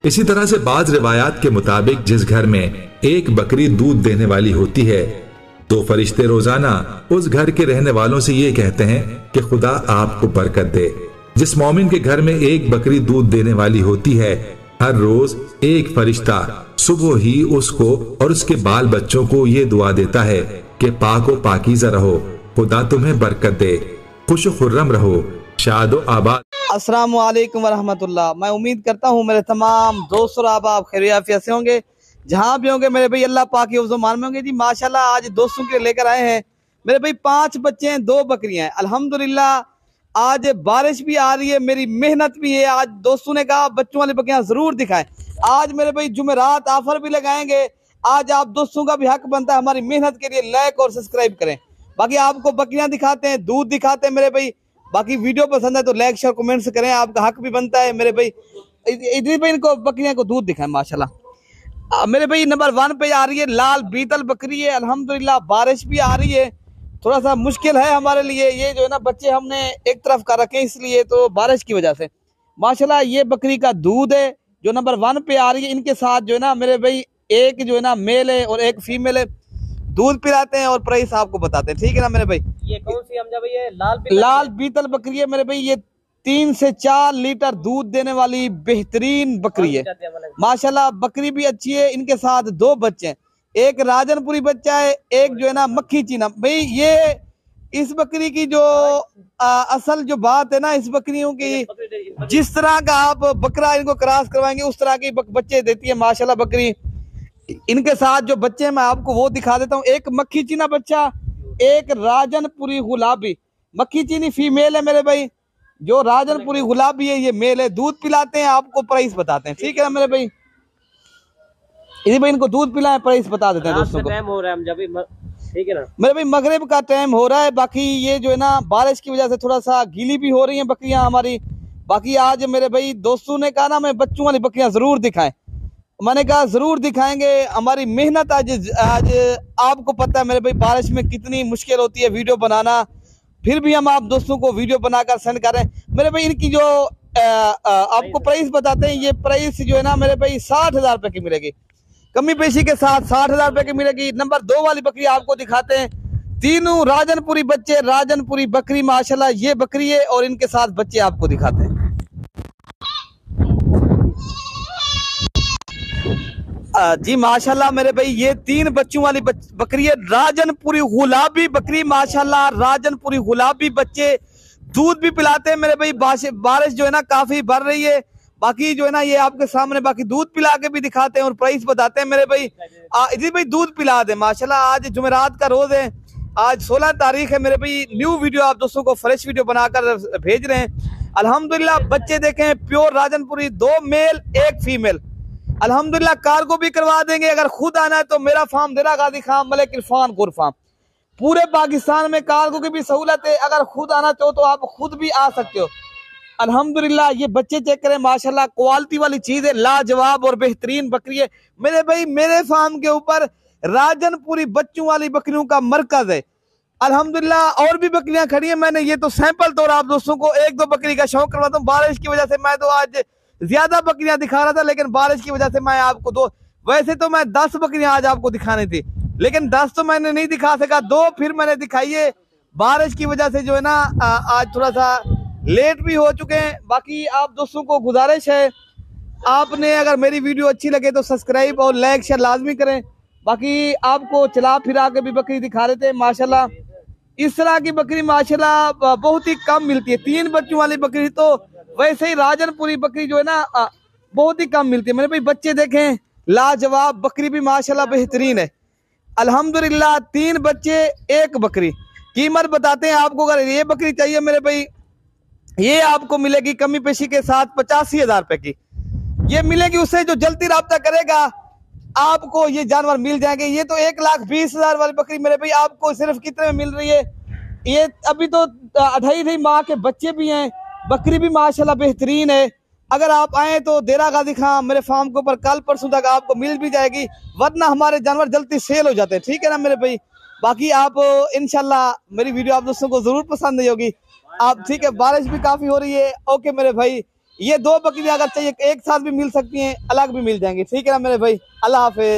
इसी तरह से बाज रिवायात के मुताबिक जिस घर में एक बकरी दूध देने वाली होती है तो फरिश्ते रोजाना उस घर के रहने वालों से ये कहते हैं कि खुदा आपको बरकत दे। जिस मोमिन के घर में एक बकरी दूध देने वाली होती है, हर रोज एक फरिश्ता सुबह ही उसको और उसके बाल बच्चों को ये दुआ देता है कि पाक व पाकीज़ा रहो, खुदा तुम्हें बरकत दे, खुश खुर्रम रहो, शादो आबाद। अस्सलाम वालेकुम वरहमतुल्लाह। मैं उम्मीद करता हूँ मेरे तमाम दोस्त और अहबाब खैरियत से होंगे, जहाँ भी होंगे मेरे भाई अल्लाह पाक के हुज़ूर में होंगे। जी माशाल्लाह आज दोस्तों के लेकर आए हैं मेरे भाई 5 बच्चे हैं, 2 बकरियां हैं। अल्हम्दुलिल्लाह आज बारिश भी आ रही है, मेरी मेहनत भी है। आज दोस्तों ने कहा बच्चों वाली बकरियां जरूर दिखाएं। आज मेरे भाई जुमेरात ऑफर भी लगाएंगे। आज आप दोस्तों का भी हक बनता है हमारी मेहनत के लिए लाइक और सब्सक्राइब करें। बाकी आपको बकरियां दिखाते हैं, दूध दिखाते हैं मेरे भाई। बाकी वीडियो पसंद है तो लाइक शेयर कमेंट्स करें, आपका हक भी बनता है मेरे भाई। इधर भाई इनको बकरियां को दूध दिखाएं। माशाल्लाह मेरे भाई नंबर 1 पे आ रही है लाल बीतल बकरी है। अल्हम्दुलिल्लाह बारिश भी आ रही है, थोड़ा सा मुश्किल है हमारे लिए। ये जो है ना बच्चे हमने एक तरफ कर रखे इसलिए तो बारिश की वजह से। माशाल्लाह ये बकरी का दूध है जो नंबर 1 पे आ रही है। इनके साथ जो है ना मेरे भाई एक जो है ना मेल है और एक फीमेल है। दूध पिलाते हैं और प्राइस आपको बताते हैं, ठीक है ना मेरे भाई। ये कौन सी हमजा भाई? ये लाल बीतल बकरी है मेरे भाई। ये 3 से 4 लीटर दूध देने वाली बेहतरीन बकरी है माशाल्लाह। बकरी भी अच्छी है। इनके साथ 2 बच्चे हैं, एक राजनपुरी बच्चा है, एक जो है ना मक्खी चीना। भाई ये इस बकरी की जो असल जो बात है ना इस बकरियों की, जिस तरह का आप बकरा इनको क्रॉस करवाएंगे उस तरह के बच्चे देती है माशाल्लाह बकरी। इनके साथ जो बच्चे हैं मैं आपको वो दिखा देता हूँ। एक मक्खी चीना बच्चा, एक राजनपुरी गुलाबी। मक्खी चीनी फीमेल है मेरे भाई, जो राजनपुरी गुलाबी है ये मेल है। दूध पिलाते हैं, आपको प्राइस बताते हैं, ठीक है ना मेरे भाई। इसी भाई इनको दूध पिलाएं, प्राइस बता देते हैं दोस्तों को। टाइम हो रहा है ठीक है ना मेरे भाई मगरिब का टाइम हो रहा है। बाकी ये जो है ना बारिश की वजह से थोड़ा सा गीली भी हो रही हैं बकरियां हमारी। बाकी आज मेरे भाई दोस्तों ने कहा ना मैं बच्चों वाली बकरियां जरूर दिखाएं। मैंने कहा जरूर दिखाएंगे। हमारी मेहनत आज आपको पता है मेरे भाई बारिश में कितनी मुश्किल होती है वीडियो बनाना, फिर भी हम आप दोस्तों को वीडियो बनाकर सेंड कर रहे हैं मेरे भाई। इनकी जो आपको प्राइस बताते हैं, ये प्राइस जो है ना मेरे भाई 60,000 रुपए की मिलेगी, कमी पेशी के साथ 60,000 रुपए की मिलेगी। नंबर 2 वाली बकरी आपको दिखाते हैं। तीनों राजनपुरी बच्चे, राजनपुरी बकरी माशाल्लाह ये बकरी है और इनके साथ बच्चे आपको दिखाते हैं। जी माशाल्लाह मेरे भाई ये 3 बच्चों वाली बकरी है, राजनपुरी गुलाबी बकरी माशाल्लाह। राजनपुरी गुलाबी बच्चे दूध भी पिलाते हैं मेरे भाई। बारिश जो है ना काफी बढ़ रही है। बाकी जो है ना ये आपके सामने बाकी दूध पिला के भी दिखाते हैं और प्राइस बताते हैं मेरे भाई। जी भाई दूध पिला दे माशाल्लाह। आज जुमेरात का रोज है, आज 16 तारीख है मेरे भाई। न्यू वीडियो आप दोस्तों को फ्रेश वीडियो बनाकर भेज रहे हैं। अल्हम्दुलिल्लाह बच्चे देखें प्योर राजनपुरी, 2 मेल 1 फीमेल। अल्हम्दुलिल्लाह कार्गो भी करवा देंगे। अगर खुद आना है तो मेरा फार्म देरा गाजी खान मलिक इरफान गुर फार्म, पूरे पाकिस्तान में कार्गो की भी सहूलत है। अगर खुद आना चाहो तो आप खुद भी आ सकते हो। अल्हम्दुलिल्लाह ये बच्चे चेक करें माशाल्लाह, क्वालिटी वाली चीज है, लाजवाब और बेहतरीन बकरी है मेरे भाई। मेरे फार्म के ऊपर राजनपुरी बच्चों वाली बकरियों का मरकज है अल्हम्दुलिल्लाह। और भी बकरियां खड़ी हैं, मैंने ये तो सैंपल तौर आप दोस्तों को 1-2 बकरी का शौक करवाता हूँ। बारिश की वजह से मैं तो आज ज्यादा बकरियां दिखा रहा था, लेकिन बारिश की वजह से मैं आपको 2, वैसे तो मैं 10 बकरियां आज आपको दिखानी थी, लेकिन 10 तो मैंने नहीं दिखा सका, 2 फिर मैंने दिखाई है। बारिश की वजह से जो है ना आज थोड़ा सा लेट भी हो चुके हैं। बाकी आप दोस्तों को गुजारिश है, आपने अगर मेरी वीडियो अच्छी लगे तो सब्सक्राइब और लाइक शेयर लाजमी करें। बाकी आपको चला फिरा के भी बकरी दिखा रहे थे माशाल्लाह। इस तरह की बकरी माशाल्लाह बहुत ही कम मिलती है। 3 बच्चों वाली बकरी तो वैसे ही राजनपुरी बकरी जो है ना बहुत ही कम मिलती है मेरे भाई। बच्चे देखें लाजवाब, बकरी भी माशाल्लाह बेहतरीन है अल्हम्दुलिल्लाह। 3 बच्चे 1 बकरी। कीमत बताते हैं आपको, अगर ये बकरी चाहिए मेरे भाई ये आपको मिलेगी कमी पेशी के साथ 85,000 रुपए की ये मिलेगी। उससे जो जल्दी राब्ता करेगा आपको ये जानवर मिल जाएंगे। ये तो 1,20,000 वाली बकरी मेरे भाई आपको सिर्फ कितने में मिल रही है? ये अभी तो 2.5 माह के बच्चे भी हैं, बकरी भी माशाल्लाह बेहतरीन है। अगर आप आए तो देरा गाजी खां मेरे फार्म के ऊपर कल परसों तक आपको मिल भी जाएगी, वरना हमारे जानवर जल्दी सेल हो जाते हैं, ठीक है ना मेरे भाई। बाकी आप इंशाल्लाह मेरी वीडियो आप दोस्तों को जरूर पसंद आई होगी आप, ठीक है। बारिश भी काफी हो रही है। ओके मेरे भाई, ये 2 बकरियां अगर चाहिए एक साथ भी मिल सकती हैं, अलग भी मिल जाएंगी। ठीक है ना मेरे भाई, अल्लाह हाफिज।